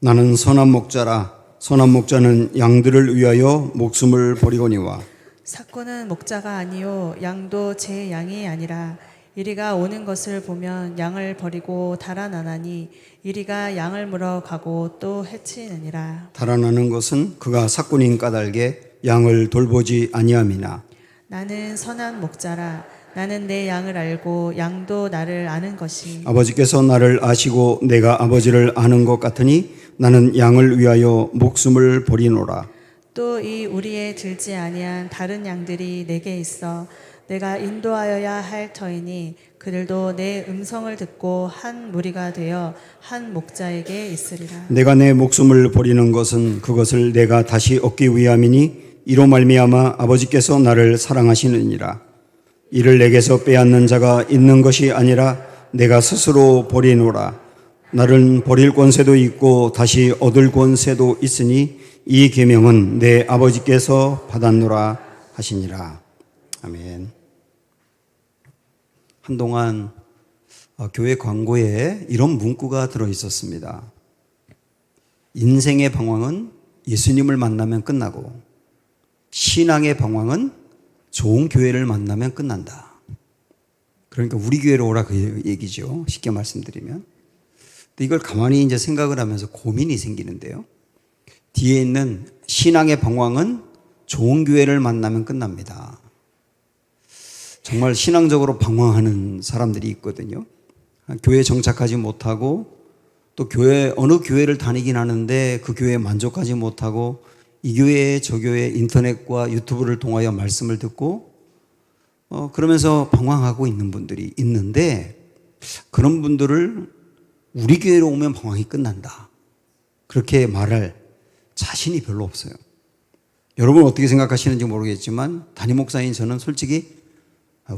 나는 선한 목자라. 선한 목자는 양들을 위하여 목숨을 버리거니와. 삭고는 목자가 아니요 양도 제 양이 아니라 이리가 오는 것을 보면 양을 버리고 달아나나니 이리가 양을 물어 가고 또 해치느니라. 달아나는 것은 그가 삭군인 까닭에 양을 돌보지 아니함이나. 나는 선한 목자라. 나는 내 양을 알고 양도 나를 아는 것이. 아버지께서 나를 아시고 내가 아버지를 아는 것 같으니 나는 양을 위하여 목숨을 버리노라. 또 이 우리에 들지 아니한 다른 양들이 내게 있어 내가 인도하여야 할 터이니 그들도 내 음성을 듣고 한 무리가 되어 한 목자에게 있으리라. 내가 내 목숨을 버리는 것은 그것을 내가 다시 얻기 위함이니 이로 말미암아 아버지께서 나를 사랑하시느니라. 이를 내게서 빼앗는 자가 있는 것이 아니라 내가 스스로 버리노라. 나는 버릴 권세도 있고 다시 얻을 권세도 있으니 이 계명은 내 아버지께서 받았노라 하시니라. 아멘. 한동안 교회 광고에 이런 문구가 들어 있었습니다. 인생의 방황은 예수님을 만나면 끝나고 신앙의 방황은 좋은 교회를 만나면 끝난다. 그러니까 우리 교회로 오라 그 얘기죠. 쉽게 말씀드리면. 근데 이걸 가만히 이제 생각을 하면서 고민이 생기는데요. 뒤에 있는 신앙의 방황은 좋은 교회를 만나면 끝납니다. 정말 신앙적으로 방황하는 사람들이 있거든요. 교회에 정착하지 못하고 또 어느 교회를 다니긴 하는데 그 교회에 만족하지 못하고 이 교회 저 교회 인터넷과 유튜브를 통하여 말씀을 듣고 그러면서 방황하고 있는 분들이 있는데 그런 분들을 우리 교회로 오면 방황이 끝난다. 그렇게 말할 자신이 별로 없어요. 여러분 어떻게 생각하시는지 모르겠지만 담임 목사인 저는 솔직히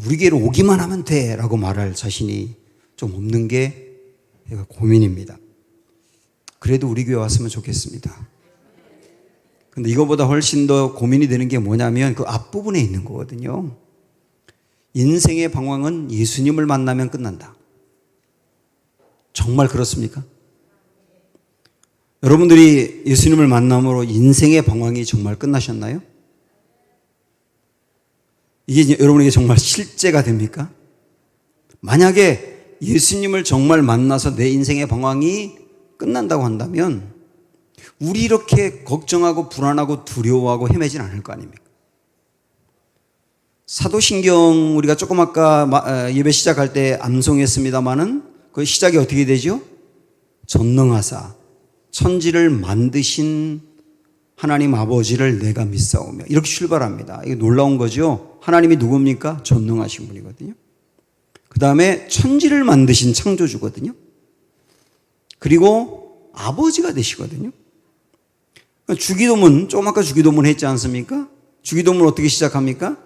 우리 교회로 오기만 하면 돼 라고 말할 자신이 좀 없는 게 고민입니다. 그래도 우리 교회 왔으면 좋겠습니다. 근데 이거보다 훨씬 더 고민이 되는 게 뭐냐면 그 앞부분에 있는 거거든요. 인생의 방황은 예수님을 만나면 끝난다. 정말 그렇습니까? 여러분들이 예수님을 만남으로 인생의 방황이 정말 끝나셨나요? 이게 여러분에게 정말 실제가 됩니까? 만약에 예수님을 정말 만나서 내 인생의 방황이 끝난다고 한다면 우리 이렇게 걱정하고 불안하고 두려워하고 헤매진 않을 거 아닙니까? 사도신경 우리가 조금 아까 예배 시작할 때 암송했습니다마는 그 시작이 어떻게 되죠? 전능하사 천지를 만드신 하나님 아버지를 내가 믿사오며 이렇게 출발합니다. 이게 놀라운 거죠. 하나님이 누굽니까? 전능하신 분이거든요. 그 다음에 천지를 만드신 창조주거든요. 그리고 아버지가 되시거든요. 주기도문, 조금 아까 주기도문 했지 않습니까? 주기도문 어떻게 시작합니까?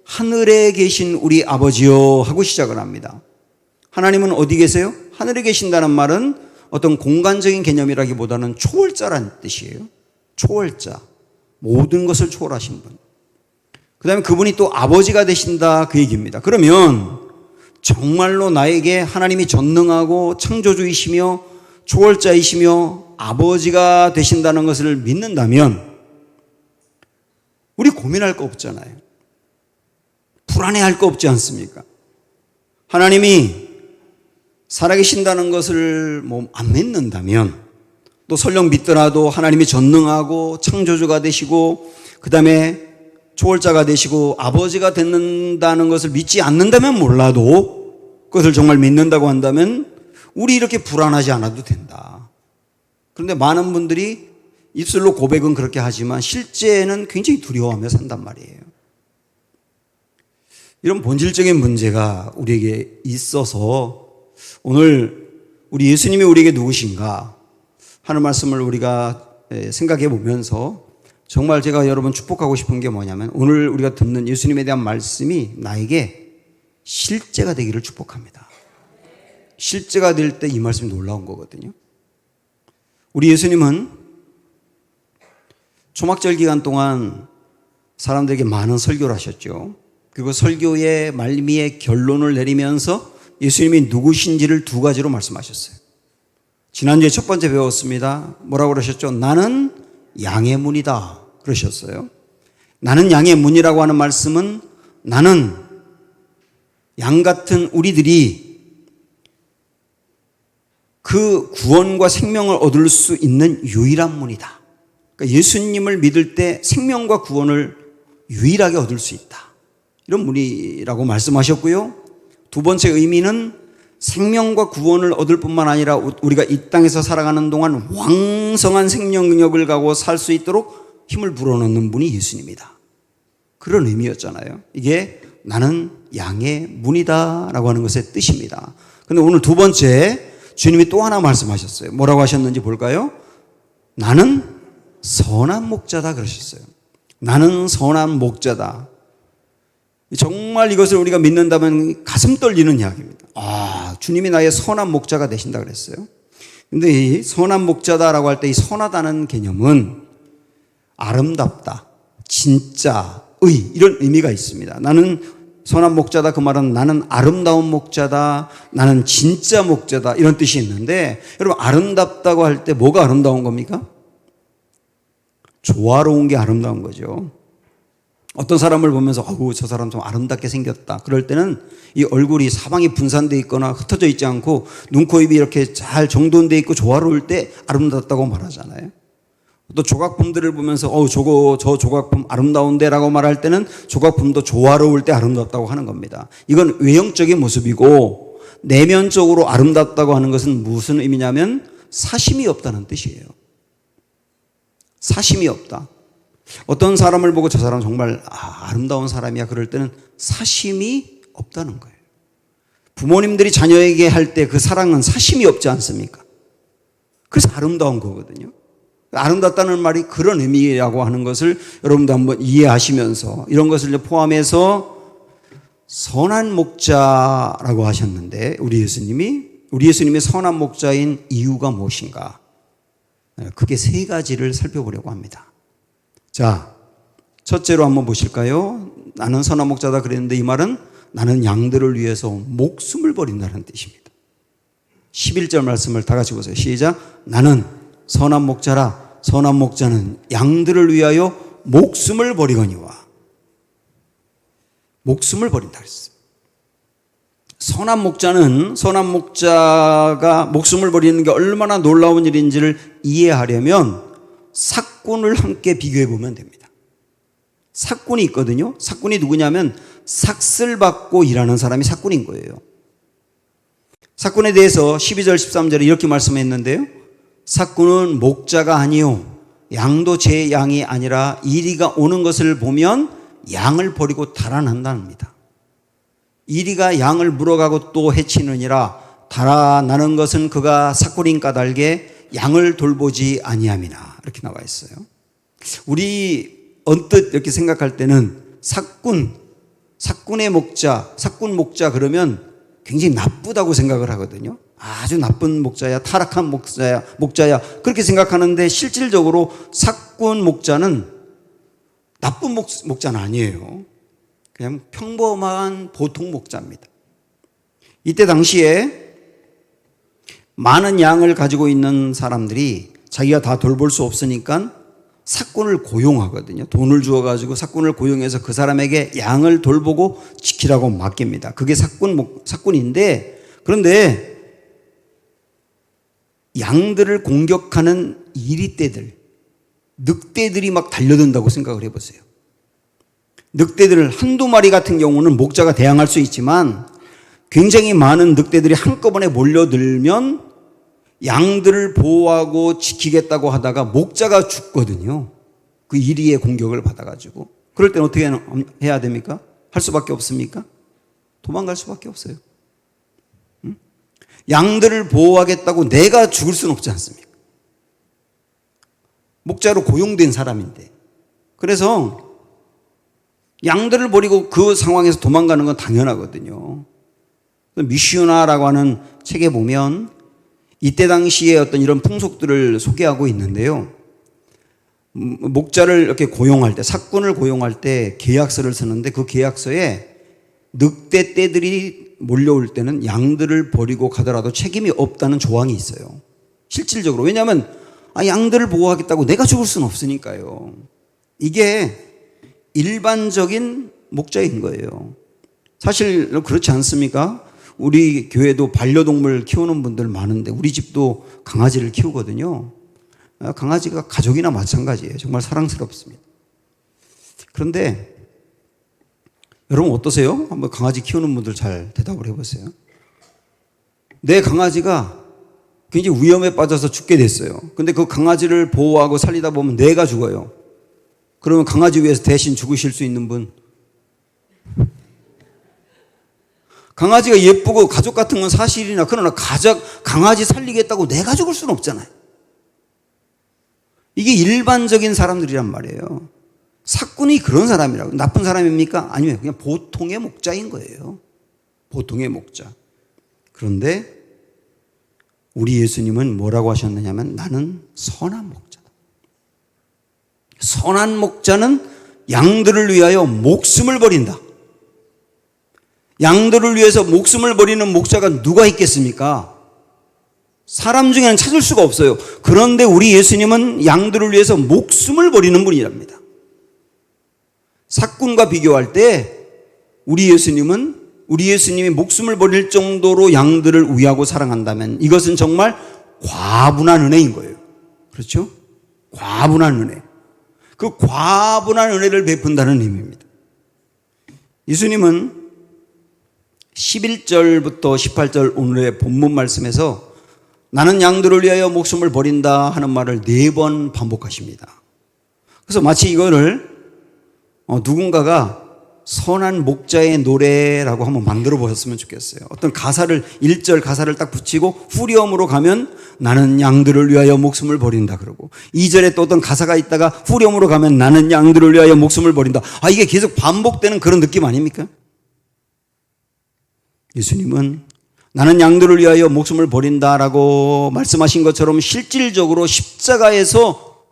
하늘에 계신 우리 아버지요 하고 시작을 합니다. 하나님은 어디 계세요? 하늘에 계신다는 말은 어떤 공간적인 개념이라기보다는 초월자라는 뜻이에요. 초월자. 모든 것을 초월하신 분. 그 다음에 그분이 또 아버지가 되신다 그 얘기입니다. 그러면 정말로 나에게 하나님이 전능하고 창조주이시며 초월자이시며 아버지가 되신다는 것을 믿는다면 우리 고민할 거 없잖아요. 불안해할 거 없지 않습니까? 하나님이 살아계신다는 것을 안 믿는다면 또 설령 믿더라도 하나님이 전능하고 창조주가 되시고 그 다음에 초월자가 되시고 아버지가 된다는 것을 믿지 않는다면 몰라도 그것을 정말 믿는다고 한다면 우리 이렇게 불안하지 않아도 된다. 그런데 많은 분들이 입술로 고백은 그렇게 하지만 실제는 굉장히 두려워하며 산단 말이에요. 이런 본질적인 문제가 우리에게 있어서 오늘 우리 예수님이 우리에게 누구신가 하는 말씀을 우리가 생각해 보면서 정말 제가 여러분 축복하고 싶은 게 뭐냐면 오늘 우리가 듣는 예수님에 대한 말씀이 나에게 실제가 되기를 축복합니다. 실제가 될 때 이 말씀이 놀라운 거거든요. 우리 예수님은 초막절 기간 동안 사람들에게 많은 설교를 하셨죠. 그리고 설교의 말미에 결론을 내리면서 예수님이 누구신지를 두 가지로 말씀하셨어요. 지난주에 첫 번째 배웠습니다. 뭐라고 그러셨죠? 나는 양의 문이다 그러셨어요. 나는 양의 문이라고 하는 말씀은 나는 양 같은 우리들이 그 구원과 생명을 얻을 수 있는 유일한 문이다. 그러니까 예수님을 믿을 때 생명과 구원을 유일하게 얻을 수 있다. 이런 문이라고 말씀하셨고요. 두 번째 의미는 생명과 구원을 얻을 뿐만 아니라 우리가 이 땅에서 살아가는 동안 왕성한 생명력을 가고 살 수 있도록 힘을 불어넣는 분이 예수님이다. 그런 의미였잖아요. 이게 나는 양의 문이다 라고 하는 것의 뜻입니다. 그런데 오늘 두 번째 주님이 또 하나 말씀하셨어요. 뭐라고 하셨는지 볼까요? 나는 선한 목자다 그러셨어요. 나는 선한 목자다. 정말 이것을 우리가 믿는다면 가슴 떨리는 이야기입니다. 아, 주님이 나의 선한 목자가 되신다 그랬어요. 근데 이 선한 목자다라고 할 때 이 선하다는 개념은 아름답다, 진짜의 이런 의미가 있습니다. 나는 선한 목자다 그 말은 나는 아름다운 목자다, 나는 진짜 목자다 이런 뜻이 있는데 여러분 아름답다고 할 때 뭐가 아름다운 겁니까? 조화로운 게 아름다운 거죠. 어떤 사람을 보면서 저 사람 좀 아름답게 생겼다. 그럴 때는 이 얼굴이 사방이 분산되어 있거나 흩어져 있지 않고 눈, 코, 입이 이렇게 잘 정돈되어 있고 조화로울 때 아름답다고 말하잖아요. 또 조각품들을 보면서 저 조각품 아름다운데 라고 말할 때는 조각품도 조화로울 때 아름답다고 하는 겁니다. 이건 외형적인 모습이고 내면적으로 아름답다고 하는 것은 무슨 의미냐면 사심이 없다는 뜻이에요. 사심이 없다. 어떤 사람을 보고 저 사람 정말 아름다운 사람이야 그럴 때는 사심이 없다는 거예요. 부모님들이 자녀에게 할 때 그 사랑은 사심이 없지 않습니까? 그래서 아름다운 거거든요. 아름답다는 말이 그런 의미라고 하는 것을 여러분도 한번 이해하시면서 이런 것을 포함해서 선한 목자라고 하셨는데 우리 예수님이 선한 목자인 이유가 무엇인가? 크게 세 가지를 살펴보려고 합니다. 자, 첫째로 한번 보실까요? 나는 선한 목자다 그랬는데 이 말은 나는 양들을 위해서 목숨을 버린다는 뜻입니다. 11절 말씀을 다 같이 보세요. 시작. 나는 선한 목자라. 선한 목자는 양들을 위하여 목숨을 버리거니와. 목숨을 버린다 그랬어요. 선한 목자가 목숨을 버리는 게 얼마나 놀라운 일인지를 이해하려면 삭군을 함께 비교해 보면 됩니다. 삭군이 있거든요. 삭군이 누구냐면 삭슬 받고 일하는 사람이 삭군인 거예요. 삭군에 대해서 12절 13절에 이렇게 말씀했는데요. 삭군은 목자가 아니요 양도 제 양이 아니라 이리가 오는 것을 보면 양을 버리고 달아난답니다. 이리가 양을 물어가고 또 해치느니라 달아나는 것은 그가 삭군인 까닭에 양을 돌보지 아니함이나 이렇게 나와 있어요. 우리 언뜻 이렇게 생각할 때는 삭군의 목자, 삭군 목자 그러면 굉장히 나쁘다고 생각을 하거든요. 아주 나쁜 목자야, 타락한 목자야 그렇게 생각하는데 실질적으로 삭군 목자는 나쁜 목자는 아니에요. 그냥 평범한 보통 목자입니다. 이때 당시에 많은 양을 가지고 있는 사람들이 자기가 다 돌볼 수 없으니까 삭군을 고용하거든요. 돈을 주어가지고 삭군을 고용해서 그 사람에게 양을 돌보고 지키라고 맡깁니다. 그게 삭군인데 그런데 양들을 공격하는 이리떼들, 늑대들이 막 달려든다고 생각을 해보세요. 늑대들 한두 마리 같은 경우는 목자가 대항할 수 있지만 굉장히 많은 늑대들이 한꺼번에 몰려들면 양들을 보호하고 지키겠다고 하다가 목자가 죽거든요. 그 이리의 공격을 받아가지고. 그럴 땐 어떻게 해야 됩니까? 할 수밖에 없습니까? 도망갈 수밖에 없어요. 양들을 보호하겠다고 내가 죽을 수는 없지 않습니까? 목자로 고용된 사람인데. 그래서 양들을 버리고 그 상황에서 도망가는 건 당연하거든요. 미슈나라고 하는 책에 보면 이때 당시에 어떤 이런 풍속들을 소개하고 있는데요. 목자를 이렇게 고용할 때, 삭군을 고용할 때 계약서를 쓰는데 그 계약서에 늑대 떼들이 몰려올 때는 양들을 버리고 가더라도 책임이 없다는 조항이 있어요. 실질적으로. 왜냐하면 양들을 보호하겠다고 내가 죽을 수는 없으니까요. 이게 일반적인 목자인 거예요. 사실 그렇지 않습니까? 우리 교회도 반려동물 키우는 분들 많은데 우리 집도 강아지를 키우거든요. 강아지가 가족이나 마찬가지예요. 정말 사랑스럽습니다. 그런데 여러분 어떠세요? 한번 강아지 키우는 분들 잘 대답을 해보세요. 내 강아지가 굉장히 위험에 빠져서 죽게 됐어요. 근데 그 강아지를 보호하고 살리다 보면 내가 죽어요. 그러면 강아지 위해서 대신 죽으실 수 있는 분? 강아지가 예쁘고 가족 같은 건 사실이나 그러나 강아지 살리겠다고 내가 죽을 수는 없잖아요. 이게 일반적인 사람들이란 말이에요. 사꾼이 그런 사람이라고. 나쁜 사람입니까? 아니요. 그냥 보통의 목자인 거예요. 보통의 목자. 그런데 우리 예수님은 뭐라고 하셨느냐면 나는 선한 목자다. 선한 목자는 양들을 위하여 목숨을 버린다. 양들을 위해서 목숨을 버리는 목자가 누가 있겠습니까? 사람 중에는 찾을 수가 없어요. 그런데 우리 예수님은 양들을 위해서 목숨을 버리는 분이랍니다. 사꾼과 비교할 때 우리 예수님이 목숨을 버릴 정도로 양들을 위하고 사랑한다면 이것은 정말 과분한 은혜인 거예요. 그렇죠? 과분한 은혜. 그 과분한 은혜를 베푼다는 의미입니다. 예수님은 11절부터 18절 오늘의 본문 말씀에서 나는 양들을 위하여 목숨을 버린다 하는 말을 4번 반복하십니다. 그래서 마치 이거를 누군가가 선한 목자의 노래라고 한번 만들어 보셨으면 좋겠어요. 어떤 가사를 1절 가사를 딱 붙이고 후렴으로 가면 나는 양들을 위하여 목숨을 버린다 그러고 2절에 또 어떤 가사가 있다가 후렴으로 가면 나는 양들을 위하여 목숨을 버린다. 이게 계속 반복되는 그런 느낌 아닙니까? 예수님은 나는 양들을 위하여 목숨을 버린다라고 말씀하신 것처럼 실질적으로 십자가에서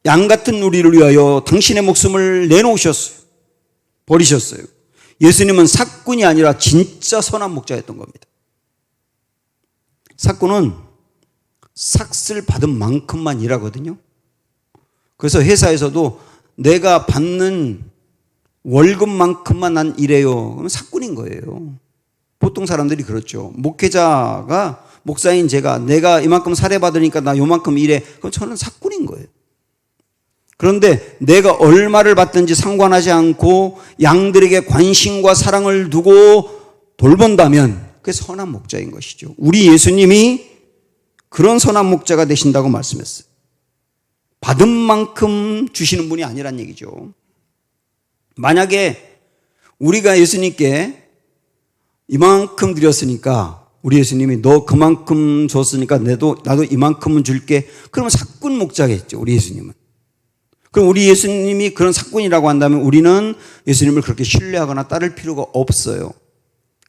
양 같은 우리를 위하여 당신의 목숨을 내놓으셨어요. 버리셨어요. 예수님은 사꾼이 아니라 진짜 선한 목자였던 겁니다. 사꾼은 삭슬 받은 만큼만 일하거든요. 그래서 회사에서도 내가 받는 월급만큼만 난 일해요. 그러면 사꾼인 거예요. 보통 사람들이 그렇죠. 목회자가 목사인 내가 이만큼 사례받으니까 나 요만큼 일해. 그럼 저는 사꾼인 거예요. 그런데 내가 얼마를 받든지 상관하지 않고 양들에게 관심과 사랑을 두고 돌본다면 그게 선한 목자인 것이죠. 우리 예수님이 그런 선한 목자가 되신다고 말씀했어요. 받은 만큼 주시는 분이 아니란 얘기죠. 만약에 우리가 예수님께 이만큼 드렸으니까 우리 예수님이 너 그만큼 줬으니까 나도 이만큼은 줄게. 그러면 사꾼 목자겠죠. 우리 예수님은. 그럼 우리 예수님이 그런 사꾼이라고 한다면 우리는 예수님을 그렇게 신뢰하거나 따를 필요가 없어요.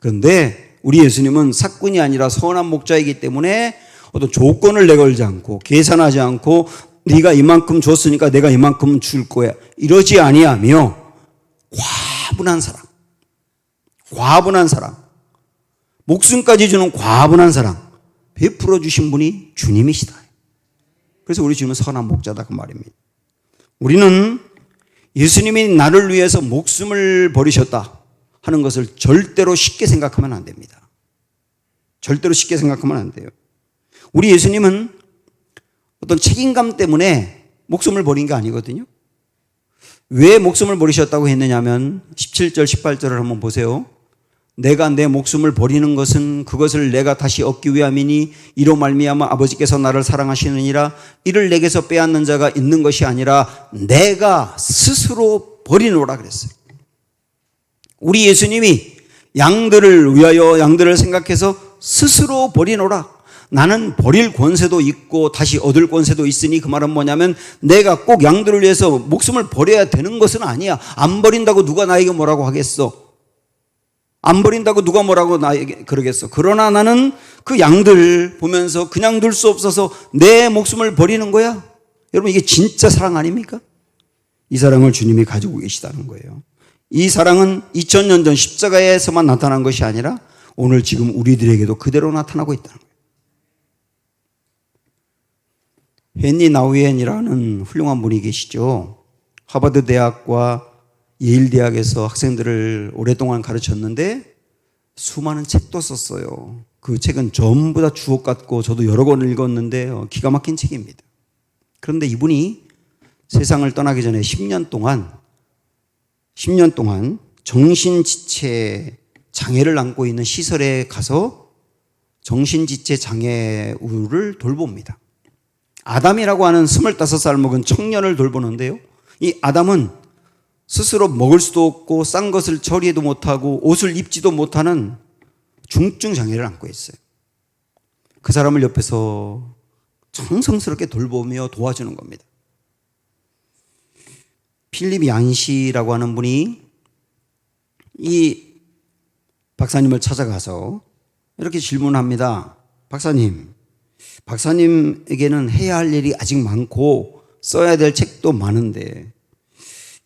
그런데 우리 예수님은 사꾼이 아니라 선한 목자이기 때문에 어떤 조건을 내걸지 않고 계산하지 않고 네가 이만큼 줬으니까 내가 이만큼 줄 거야. 이러지 아니하며 과분한 사랑, 목숨까지 주는 과분한 사랑 베풀어 주신 분이 주님이시다. 그래서 우리 주님은 선한 목자다 그 말입니다. 우리는 예수님이 나를 위해서 목숨을 버리셨다 하는 것을 절대로 쉽게 생각하면 안 됩니다. 절대로 쉽게 생각하면 안 돼요. 우리 예수님은 어떤 책임감 때문에 목숨을 버린 게 아니거든요. 왜 목숨을 버리셨다고 했느냐면 17절 18절을 한번 보세요. 내가 내 목숨을 버리는 것은 그것을 내가 다시 얻기 위함이니 이로 말미암아 아버지께서 나를 사랑하시느니라. 이를 내게서 빼앗는 자가 있는 것이 아니라 내가 스스로 버리노라 그랬어요. 우리 예수님이 양들을 위하여 양들을 생각해서 스스로 버리노라. 나는 버릴 권세도 있고 다시 얻을 권세도 있으니 그 말은 뭐냐면 내가 꼭 양들을 위해서 목숨을 버려야 되는 것은 아니야. 안 버린다고 누가 나에게 뭐라고 하겠어? 안 버린다고 누가 뭐라고 나에게 그러겠어. 그러나 나는 그 양들 보면서 그냥 둘 수 없어서 내 목숨을 버리는 거야. 여러분 이게 진짜 사랑 아닙니까? 이 사랑을 주님이 가지고 계시다는 거예요. 이 사랑은 2000년 전 십자가에서만 나타난 것이 아니라 오늘 지금 우리들에게도 그대로 나타나고 있다는 거예요. 헨리 나우엔이라는 훌륭한 분이 계시죠. 하버드 대학과 예일 대학에서 학생들을 오랫동안 가르쳤는데 수많은 책도 썼어요. 그 책은 전부 다 주옥 같고 저도 여러 권 읽었는데 기가 막힌 책입니다. 그런데 이분이 세상을 떠나기 전에 10년 동안 정신지체 장애를 안고 있는 시설에 가서 정신지체 장애우를 돌봅니다. 아담이라고 하는 25살 먹은 청년을 돌보는데요. 이 아담은 스스로 먹을 수도 없고 싼 것을 처리해도 못하고 옷을 입지도 못하는 중증 장애를 안고 있어요. 그 사람을 옆에서 정성스럽게 돌보며 도와주는 겁니다. 필립 얀시라고 하는 분이 이 박사님을 찾아가서 이렇게 질문합니다. 박사님에게는 해야 할 일이 아직 많고 써야 될 책도 많은데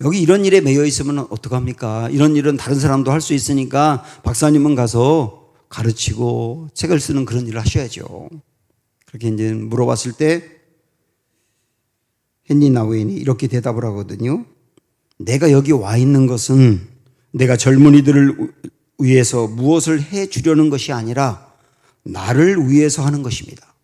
여기 이런 일에 매여 있으면 어떡합니까? 이런 일은 다른 사람도 할 수 있으니까 박사님은 가서 가르치고 책을 쓰는 그런 일을 하셔야죠. 그렇게 이제 물어봤을 때 헨리 나우엔이 이렇게 대답을 하거든요. 내가 여기 와 있는 것은 내가 젊은이들을 위해서 무엇을 해 주려는 것이 아니라 나를 위해서 하는 것입니다.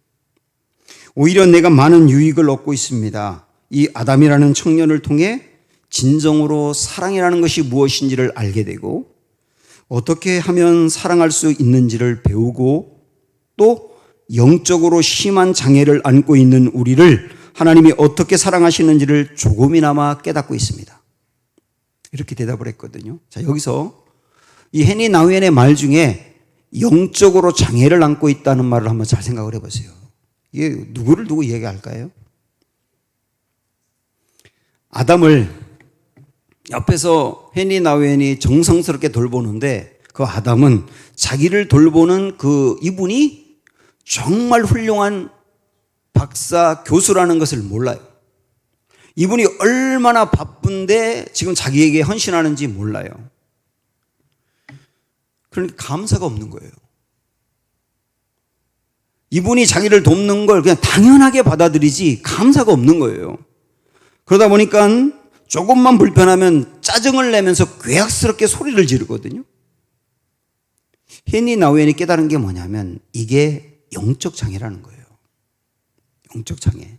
오히려 내가 많은 유익을 얻고 있습니다. 이 아담이라는 청년을 통해 진정으로 사랑이라는 것이 무엇인지를 알게 되고 어떻게 하면 사랑할 수 있는지를 배우고 또 영적으로 심한 장애를 안고 있는 우리를 하나님이 어떻게 사랑하시는지를 조금이나마 깨닫고 있습니다. 이렇게 대답을 했거든요. 자, 여기서 이 헨리 나우엔의 말 중에 영적으로 장애를 안고 있다는 말을 한번 잘 생각을 해보세요. 이게 누구를 두고 얘기할까요? 아담을 옆에서 헨리 나우엔이 정성스럽게 돌보는데 그 아담은 자기를 돌보는 그 이분이 정말 훌륭한 박사 교수라는 것을 몰라요. 이분이 얼마나 바쁜데 지금 자기에게 헌신하는지 몰라요. 그러니까 감사가 없는 거예요. 이분이 자기를 돕는 걸 그냥 당연하게 받아들이지 감사가 없는 거예요. 그러다 보니까 조금만 불편하면 짜증을 내면서 괴악스럽게 소리를 지르거든요. 헨리 나우엔이 깨달은 게 뭐냐면 이게 영적 장애라는 거예요. 영적 장애.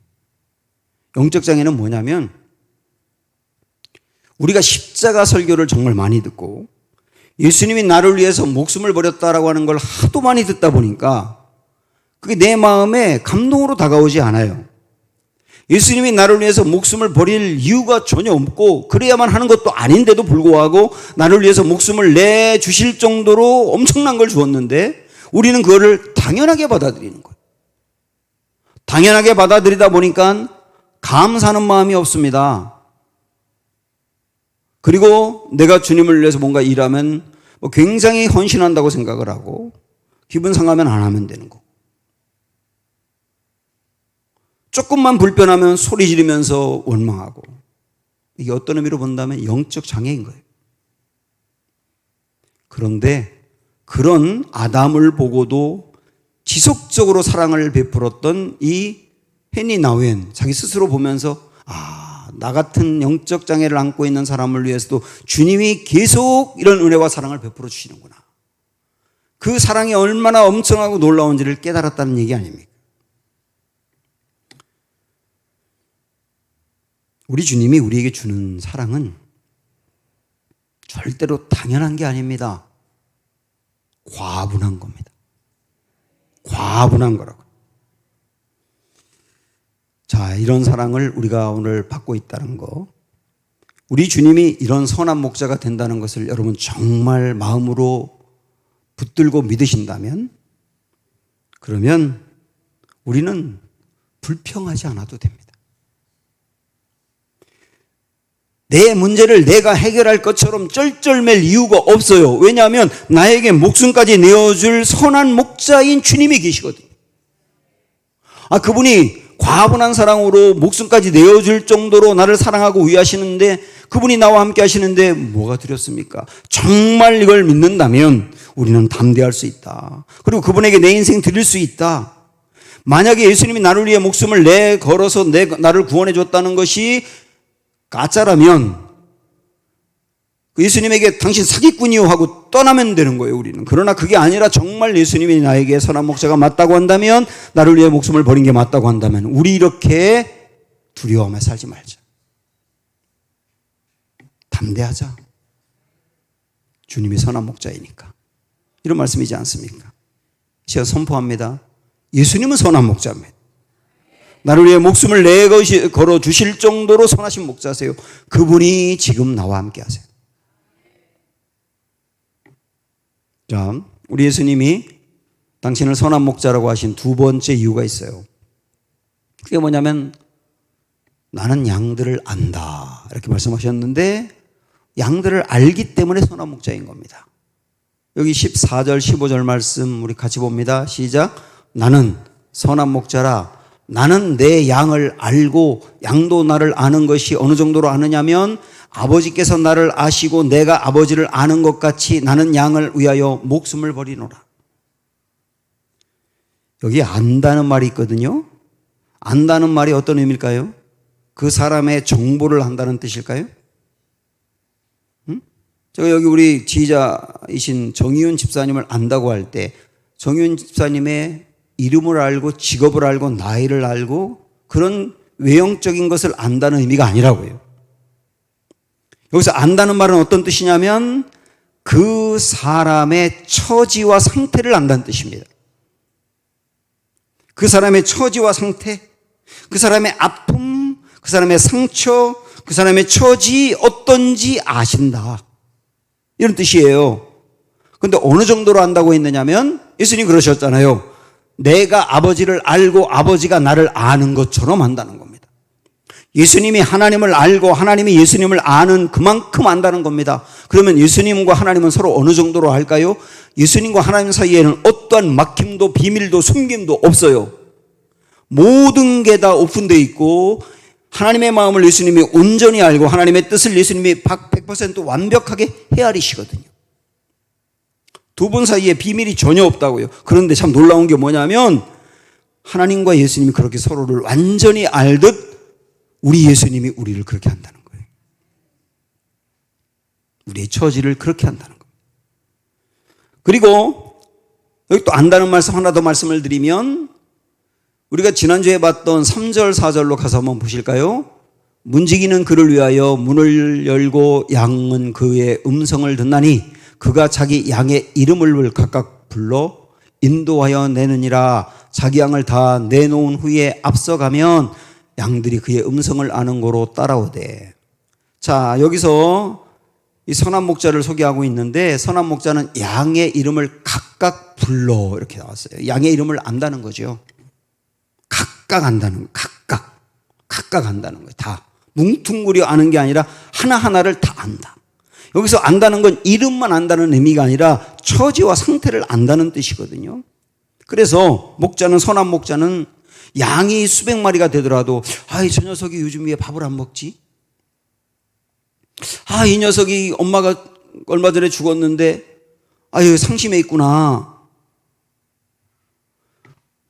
영적 장애는 뭐냐면 우리가 십자가 설교를 정말 많이 듣고 예수님이 나를 위해서 목숨을 버렸다라고 하는 걸 하도 많이 듣다 보니까 그게 내 마음에 감동으로 다가오지 않아요. 예수님이 나를 위해서 목숨을 버릴 이유가 전혀 없고 그래야만 하는 것도 아닌데도 불구하고 나를 위해서 목숨을 내주실 정도로 엄청난 걸 주었는데 우리는 그거를 당연하게 받아들이는 거예요. 당연하게 받아들이다 보니까 감사하는 마음이 없습니다. 그리고 내가 주님을 위해서 뭔가 일하면 굉장히 헌신한다고 생각을 하고 기분 상하면 안 하면 되는 거. 조금만 불편하면 소리 지르면서 원망하고 이게 어떤 의미로 본다면 영적 장애인 거예요. 그런데 그런 아담을 보고도 지속적으로 사랑을 베풀었던 이 헨리 나우엔 자기 스스로 보면서 나 같은 영적 장애를 안고 있는 사람을 위해서도 주님이 계속 이런 은혜와 사랑을 베풀어 주시는구나. 그 사랑이 얼마나 엄청나고 놀라운지를 깨달았다는 얘기 아닙니까? 우리 주님이 우리에게 주는 사랑은 절대로 당연한 게 아닙니다. 과분한 겁니다. 과분한 거라고. 자, 이런 사랑을 우리가 오늘 받고 있다는 거. 우리 주님이 이런 선한 목자가 된다는 것을 여러분 정말 마음으로 붙들고 믿으신다면 그러면 우리는 불평하지 않아도 됩니다. 내 문제를 내가 해결할 것처럼 쩔쩔맬 이유가 없어요. 왜냐하면 나에게 목숨까지 내어줄 선한 목자인 주님이 계시거든요. 그분이 과분한 사랑으로 목숨까지 내어줄 정도로 나를 사랑하고 위하시는데 그분이 나와 함께 하시는데 뭐가 두렵습니까? 정말 이걸 믿는다면 우리는 담대할 수 있다. 그리고 그분에게 내 인생 드릴 수 있다. 만약에 예수님이 나를 위해 목숨을 걸어서 나를 구원해 줬다는 것이 가짜라면 예수님에게 당신 사기꾼이요 하고 떠나면 되는 거예요, 우리는. 그러나 그게 아니라 정말 예수님이 나에게 선한 목자가 맞다고 한다면, 나를 위해 목숨을 버린 게 맞다고 한다면 우리 이렇게 두려워하며 살지 말자. 담대하자. 주님이 선한 목자이니까. 이런 말씀이지 않습니까? 제가 선포합니다. 예수님은 선한 목자입니다. 나를 위해 목숨을 걸어 주실 정도로 선하신 목자세요. 그분이 지금 나와 함께 하세요. 자, 우리 예수님이 당신을 선한 목자라고 하신 두 번째 이유가 있어요. 그게 뭐냐면 나는 양들을 안다 이렇게 말씀하셨는데, 양들을 알기 때문에 선한 목자인 겁니다. 여기 14절 15절 말씀 우리 같이 봅니다. 시작. 나는 선한 목자라. 나는 내 양을 알고 양도 나를 아는 것이 어느 정도로 아느냐면, 아버지께서 나를 아시고 내가 아버지를 아는 것 같이 나는 양을 위하여 목숨을 버리노라. 여기 안다는 말이 있거든요. 안다는 말이 어떤 의미일까요? 그 사람의 정보를 한다는 뜻일까요? 제가 여기 우리 지휘자이신 정의윤 집사님을 안다고 할 때, 정의윤 집사님의 이름을 알고 직업을 알고 나이를 알고 그런 외형적인 것을 안다는 의미가 아니라고요. 여기서 안다는 말은 어떤 뜻이냐면 그 사람의 처지와 상태를 안다는 뜻입니다. 그 사람의 처지와 상태, 그 사람의 아픔, 그 사람의 상처, 그 사람의 처지 어떤지 아신다, 이런 뜻이에요. 그런데 어느 정도로 안다고 했느냐면, 예수님 그러셨잖아요. 내가 아버지를 알고 아버지가 나를 아는 것처럼 안다는 겁니다. 예수님이 하나님을 알고 하나님이 예수님을 아는 그만큼 안다는 겁니다. 그러면 예수님과 하나님은 서로 어느 정도로 알까요? 예수님과 하나님 사이에는 어떠한 막힘도 비밀도 숨김도 없어요. 모든 게 다 오픈되어 있고, 하나님의 마음을 예수님이 온전히 알고 하나님의 뜻을 예수님이 100% 완벽하게 헤아리시거든요. 두 분 사이에 비밀이 전혀 없다고요. 그런데 참 놀라운 게 뭐냐면, 하나님과 예수님이 그렇게 서로를 완전히 알듯 우리 예수님이 우리를 그렇게 한다는 거예요. 우리의 처지를 그렇게 한다는 거예요. 그리고 여기 또 안다는 말씀 하나 더 말씀을 드리면, 우리가 지난주에 봤던 3절 4절로 가서 한번 보실까요? 문지기는 그를 위하여 문을 열고 양은 그의 음성을 듣나니 그가 자기 양의 이름을 각각 불러 인도하여 내느니라. 자기 양을 다 내놓은 후에 앞서가면 양들이 그의 음성을 아는 고로 따라오되. 자, 여기서 이 선한 목자를 소개하고 있는데, 선한 목자는 양의 이름을 각각 불러 이렇게 나왔어요. 양의 이름을 안다는 거죠. 각각 안다는 거, 각각 안다는 거예요. 다 뭉퉁구려 아는 게 아니라 하나하나를 다 안다. 여기서 안다는 건 이름만 안다는 의미가 아니라 처지와 상태를 안다는 뜻이거든요. 그래서 목자는, 선한 목자는 양이 수백 마리가 되더라도, 저 녀석이 요즘 왜 밥을 안 먹지? 이 녀석이 엄마가 얼마 전에 죽었는데 상심해 있구나.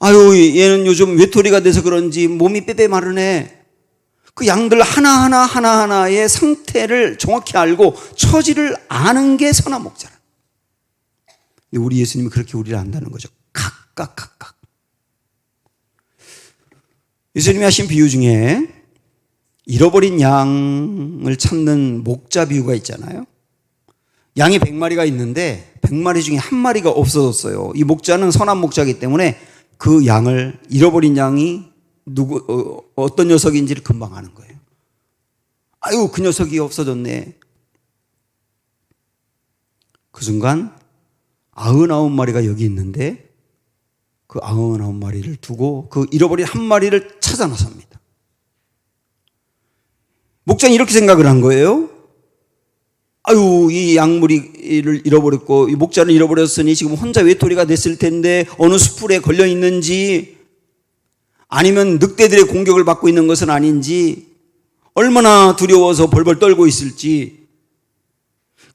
얘는 요즘 외톨이가 돼서 그런지 몸이 빼빼 마르네. 그 양들 하나하나의 상태를 정확히 알고 처지를 아는 게 선한 목자라. 근데 우리 예수님이 그렇게 우리를 안다는 거죠. 각각. 예수님이 하신 비유 중에 잃어버린 양을 찾는 목자 비유가 있잖아요. 양이 100마리가 있는데 100마리 중에 한 마리가 없어졌어요. 이 목자는 선한 목자이기 때문에 그 양을, 잃어버린 양이 어떤 녀석인지를 금방 아는 거예요. 그 녀석이 없어졌네. 그 순간 99마리가 여기 있는데 그 99마리를 두고 그 잃어버린 한 마리를 찾아 나섭니다. 목자는 이렇게 생각을 한 거예요. 이 양무리를 잃어버렸고 이 목자를 잃어버렸으니 지금 혼자 외톨이가 됐을 텐데 어느 숲풀에 걸려 있는지, 아니면 늑대들의 공격을 받고 있는 것은 아닌지, 얼마나 두려워서 벌벌 떨고 있을지,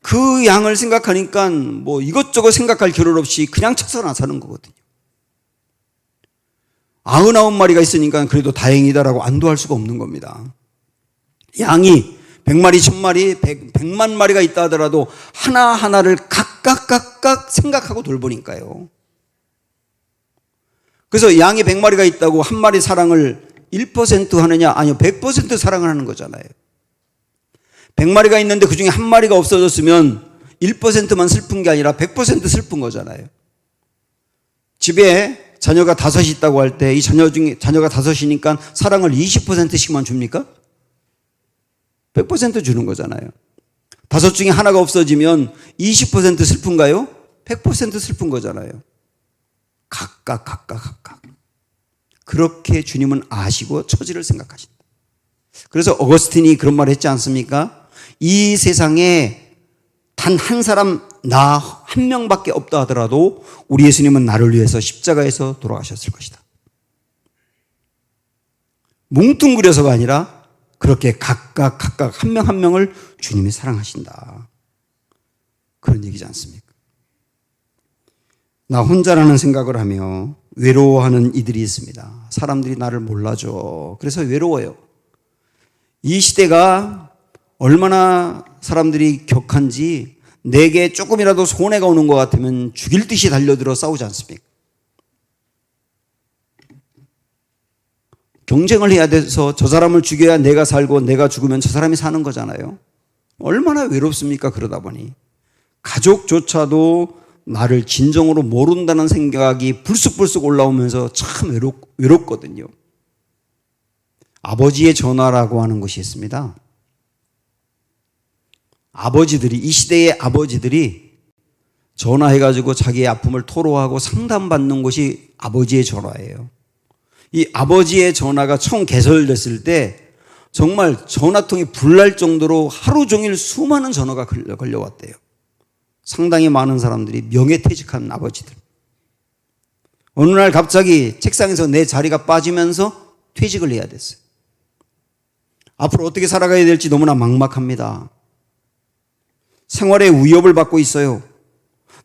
그 양을 생각하니까 이것저것 생각할 겨를 없이 그냥 쳐서 나서는 거거든요. 99마리가 있으니까 그래도 다행이다라고 안도할 수가 없는 겁니다. 양이 100마리, 1000마리, 100만 마리가 있다 하더라도 하나하나를 각각 생각하고 돌보니까요. 그래서 양이 100마리가 있다고 한 마리 사랑을 1% 하느냐? 아니요, 100% 사랑을 하는 거잖아요. 100마리가 있는데 그중에 한 마리가 없어졌으면 1%만 슬픈 게 아니라 100% 슬픈 거잖아요. 집에 자녀가 5이 있다고 할 때 이 자녀 중에 자녀가 5이니까 사랑을 20%씩만 줍니까? 100% 주는 거잖아요. 5 중에 하나가 없어지면 20% 슬픈가요? 100% 슬픈 거잖아요. 각각. 그렇게 주님은 아시고 처지를 생각하신다. 그래서 어거스틴이 그런 말을 했지 않습니까? 이 세상에 단 한 사람, 나 한 명밖에 없다 하더라도 우리 예수님은 나를 위해서 십자가에서 돌아가셨을 것이다. 뭉뚱그려서가 아니라 그렇게 각각 한 명 한 명을 주님이 사랑하신다. 그런 얘기지 않습니까? 나 혼자라는 생각을 하며 외로워하는 이들이 있습니다. 사람들이 나를 몰라줘. 그래서 외로워요. 이 시대가 얼마나 사람들이 격한지 내게 조금이라도 손해가 오는 것 같으면 죽일 듯이 달려들어 싸우지 않습니까? 경쟁을 해야 돼서 저 사람을 죽여야 내가 살고 내가 죽으면 저 사람이 사는 거잖아요. 얼마나 외롭습니까? 그러다 보니 가족조차도 나를 진정으로 모른다는 생각이 불쑥불쑥 올라오면서 참 외롭거든요. 아버지의 전화라고 하는 것이 있습니다. 아버지들이, 이 시대의 아버지들이 전화해가지고 자기의 아픔을 토로하고 상담받는 것이 아버지의 전화예요. 이 아버지의 전화가 처음 개설됐을 때 정말 전화통이 불날 정도로 하루 종일 수많은 전화가 걸려왔대요. 상당히 많은 사람들이 명예퇴직한 아버지들. 어느 날 갑자기 책상에서 내 자리가 빠지면서 퇴직을 해야 됐어요. 앞으로 어떻게 살아가야 될지 너무나 막막합니다. 생활에 위협을 받고 있어요.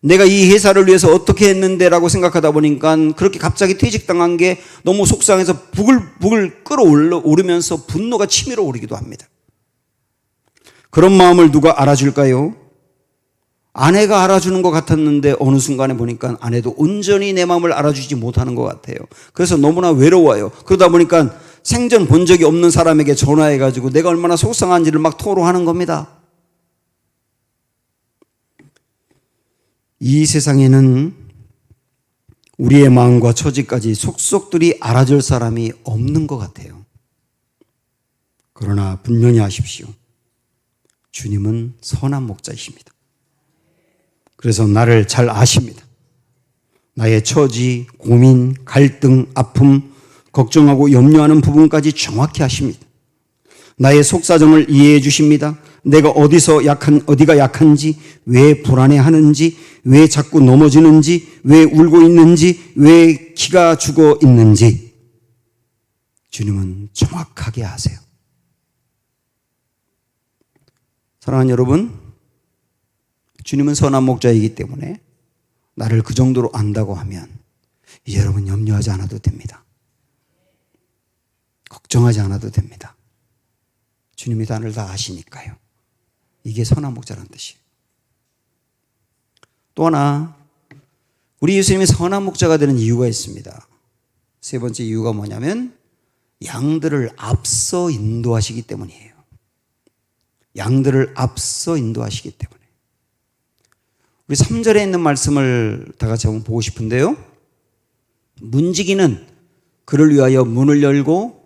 내가 이 회사를 위해서 어떻게 했는데 라고 생각하다 보니까 그렇게 갑자기 퇴직당한 게 너무 속상해서 부글부글 끓어오르면서 분노가 치밀어 오르기도 합니다. 그런 마음을 누가 알아줄까요? 아내가 알아주는 것 같았는데 어느 순간에 보니까 아내도 온전히 내 마음을 알아주지 못하는 것 같아요. 그래서 너무나 외로워요. 그러다 보니까 생전 본 적이 없는 사람에게 전화해가지고 내가 얼마나 속상한지를 막 토로하는 겁니다. 이 세상에는 우리의 마음과 처지까지 속속들이 알아줄 사람이 없는 것 같아요. 그러나 분명히 아십시오. 주님은 선한 목자이십니다. 그래서 나를 잘 아십니다. 나의 처지, 고민, 갈등, 아픔, 걱정하고 염려하는 부분까지 정확히 아십니다. 나의 속사정을 이해해 주십니다. 내가 어디가 약한지, 왜 불안해하는지, 왜 자꾸 넘어지는지, 왜 울고 있는지, 왜 기가 죽어 있는지 주님은 정확하게 아세요. 사랑하는 여러분, 주님은 선한 목자이기 때문에 나를 그 정도로 안다고 하면 이제 여러분 염려하지 않아도 됩니다. 걱정하지 않아도 됩니다. 주님이 나를 다 아시니까요. 이게 선한 목자라는 뜻이에요. 또 하나, 우리 예수님이 선한 목자가 되는 이유가 있습니다. 세 번째 이유가 뭐냐면 양들을 앞서 인도하시기 때문이에요. 양들을 앞서 인도하시기 때문에. 우리 3절에 있는 말씀을 다 같이 한번 보고 싶은데요. 문지기는 그를 위하여 문을 열고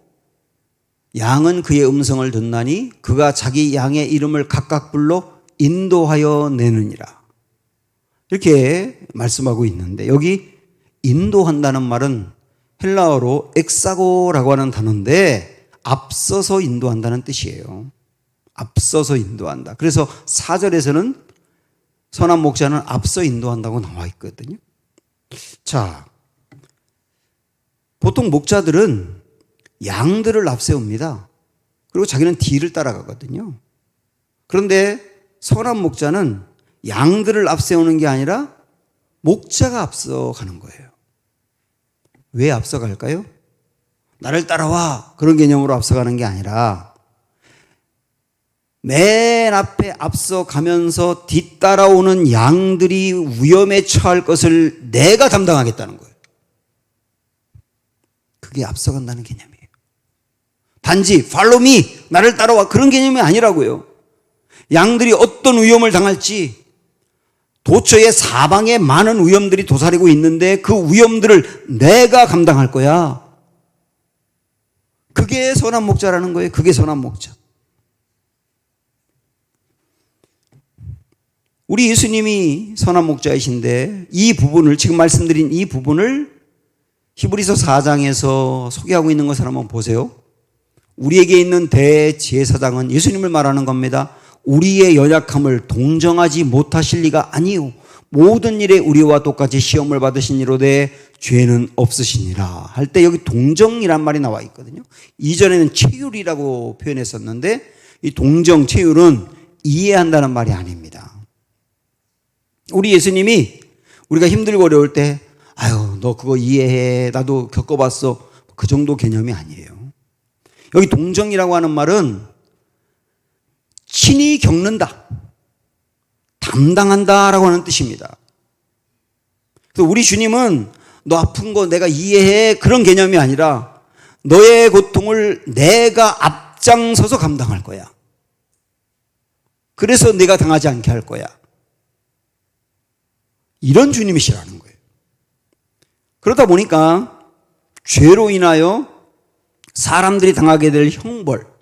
양은 그의 음성을 듣나니 그가 자기 양의 이름을 각각 불러 인도하여 내느니라. 이렇게 말씀하고 있는데 여기 인도한다는 말은 헬라어로 엑사고라고 하는 단어인데 앞서서 인도한다는 뜻이에요. 앞서서 인도한다. 그래서 4절에서는 선한 목자는 앞서 인도한다고 나와 있거든요. 자, 보통 목자들은 양들을 앞세웁니다. 그리고 자기는 뒤를 따라가거든요. 그런데 선한 목자는 양들을 앞세우는 게 아니라 목자가 앞서가는 거예요. 왜 앞서갈까요? 나를 따라와. 그런 개념으로 앞서가는 게 아니라 맨 앞에 앞서가면서 뒤따라오는 양들이 위험에 처할 것을 내가 담당하겠다는 거예요. 그게 앞서간다는 개념이에요. 단지 follow me, 나를 따라와, 그런 개념이 아니라고요. 양들이 어떤 위험을 당할지, 도처에 사방에 많은 위험들이 도사리고 있는데 그 위험들을 내가 감당할 거야. 그게 선한 목자라는 거예요. 그게 선한 목자. 우리 예수님이 선한 목자이신데 이 부분을, 지금 말씀드린 이 부분을 히브리서 4장에서 소개하고 있는 것을 한번 보세요. 우리에게 있는 대제사장은 예수님을 말하는 겁니다. 우리의 연약함을 동정하지 못하실 리가 아니요 모든 일에 우리와 똑같이 시험을 받으신 이로되 죄는 없으시니라 할 때 여기 동정이란 말이 나와 있거든요. 이전에는 체휼이라고 표현했었는데 이 동정, 체휼은 이해한다는 말이 아닙니다. 우리 예수님이 우리가 힘들고 어려울 때 아유 너 그거 이해해, 나도 겪어봤어, 그 정도 개념이 아니에요. 여기 동정이라고 하는 말은 친히 겪는다, 담당한다라고 하는 뜻입니다. 그래서 우리 주님은 너 아픈 거 내가 이해해, 그런 개념이 아니라 너의 고통을 내가 앞장서서 감당할 거야. 그래서 내가 당하지 않게 할 거야. 이런 주님이시라는 거예요. 그러다 보니까 죄로 인하여 사람들이 당하게 될 형벌,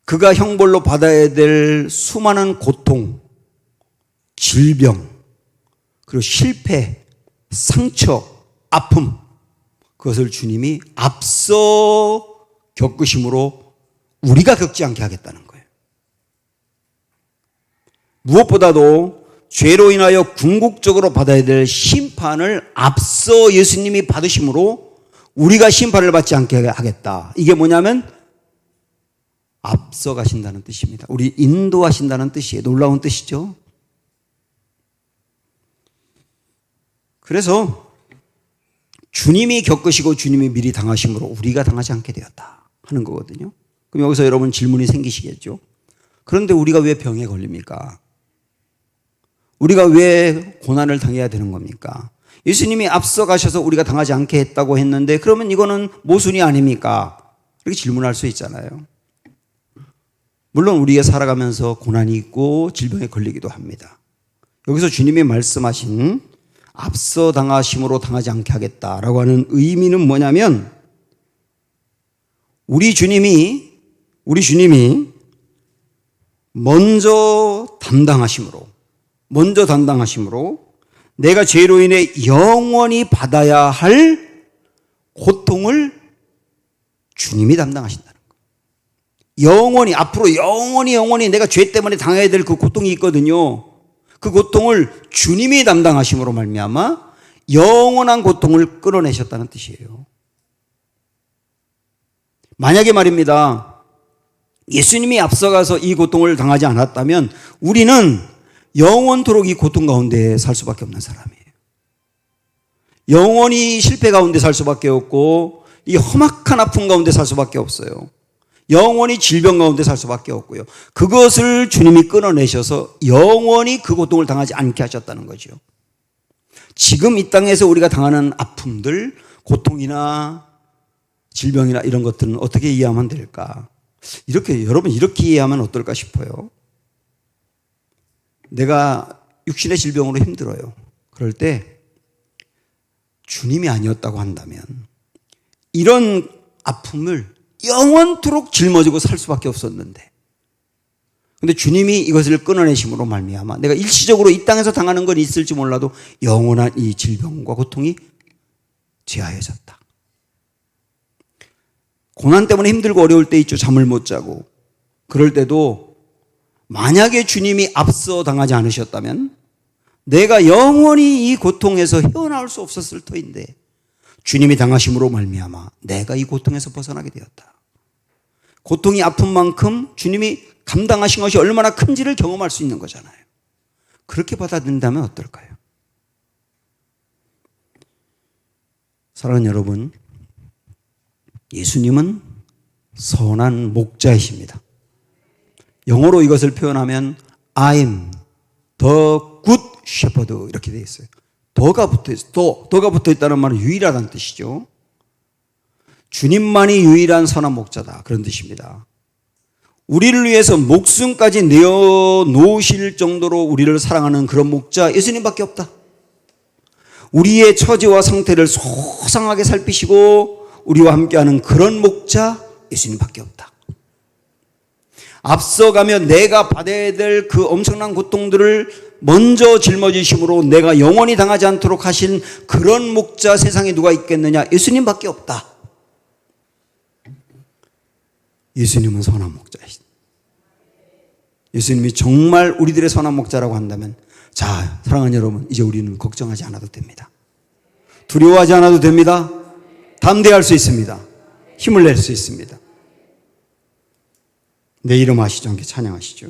그가 형벌로 받아야 될 수많은 고통, 질병, 그리고 실패, 상처, 아픔, 그것을 주님이 앞서 겪으심으로 우리가 겪지 않게 하겠다는 거예요. 무엇보다도 죄로 인하여 궁극적으로 받아야 될 심판을 앞서 예수님이 받으심으로 우리가 심판을 받지 않게 하겠다. 이게 뭐냐면 앞서 가신다는 뜻입니다. 우리 인도하신다는 뜻이에요. 놀라운 뜻이죠. 그래서 주님이 겪으시고 주님이 미리 당하심으로 우리가 당하지 않게 되었다 하는 거거든요. 그럼 여기서 여러분 질문이 생기시겠죠. 그런데 우리가 왜 병에 걸립니까? 우리가 왜 고난을 당해야 되는 겁니까? 예수님이 앞서 가셔서 우리가 당하지 않게 했다고 했는데 그러면 이거는 모순이 아닙니까? 이렇게 질문할 수 있잖아요. 물론 우리가 살아가면서 고난이 있고 질병에 걸리기도 합니다. 여기서 주님이 말씀하신 앞서 당하심으로 당하지 않게 하겠다라고 하는 의미는 뭐냐면 우리 주님이 먼저 담당하심으로 내가 죄로 인해 영원히 받아야 할 고통을 주님이 담당하신다는 거예요. 영원히, 앞으로 영원히 내가 죄 때문에 당해야 될 그 고통이 있거든요. 그 고통을 주님이 담당하심으로 말미암아 영원한 고통을 끌어내셨다는 뜻이에요. 만약에 말입니다, 예수님이 앞서가서 이 고통을 당하지 않았다면 우리는 영원토록 이 고통 가운데 살 수밖에 없는 사람이에요. 영원히 실패 가운데 살 수밖에 없고 이 험악한 아픔 가운데 살 수밖에 없어요. 영원히 질병 가운데 살 수밖에 없고요. 그것을 주님이 끊어내셔서 영원히 그 고통을 당하지 않게 하셨다는 거죠. 지금 이 땅에서 우리가 당하는 아픔들, 고통이나 질병이나 이런 것들은 어떻게 이해하면 될까? 여러분 이렇게 이해하면 어떨까 싶어요. 내가 육신의 질병으로 힘들어요. 그럴 때 주님이 아니었다고 한다면 이런 아픔을 영원토록 짊어지고 살 수밖에 없었는데, 근데 주님이 이것을 끊어내심으로 말미암아 내가 일시적으로 이 땅에서 당하는 건 있을지 몰라도 영원한 이 질병과 고통이 제하여졌다. 고난 때문에 힘들고 어려울 때 있죠. 잠을 못 자고. 그럴 때도 만약에 주님이 앞서 당하지 않으셨다면 내가 영원히 이 고통에서 헤어나올 수 없었을 터인데 주님이 당하심으로 말미암아 내가 이 고통에서 벗어나게 되었다. 고통이 아픈 만큼 주님이 감당하신 것이 얼마나 큰지를 경험할 수 있는 거잖아요. 그렇게 받아들인다면 어떨까요? 사랑하는 여러분, 예수님은 선한 목자이십니다. 영어로 이것을 표현하면 I'm the good shepherd 이렇게 되어 있어요. 더가 붙어 있어요. 더가 붙어 있다는 말은 유일하다는 뜻이죠. 주님만이 유일한 선한 목자다 그런 뜻입니다. 우리를 위해서 목숨까지 내어놓으실 정도로 우리를 사랑하는 그런 목자 예수님밖에 없다. 우리의 처지와 상태를 소상하게 살피시고 우리와 함께하는 그런 목자 예수님밖에 없다. 앞서가며 내가 받아야 될 그 엄청난 고통들을 먼저 짊어지심으로 내가 영원히 당하지 않도록 하신 그런 목자 세상에 누가 있겠느냐? 예수님밖에 없다. 예수님은 선한 목자이시다. 예수님이 정말 우리들의 선한 목자라고 한다면 자, 사랑하는 여러분, 이제 우리는 걱정하지 않아도 됩니다. 두려워하지 않아도 됩니다. 담대할 수 있습니다. 힘을 낼 수 있습니다. 내 이름 아시죠? 함께 찬양하시죠.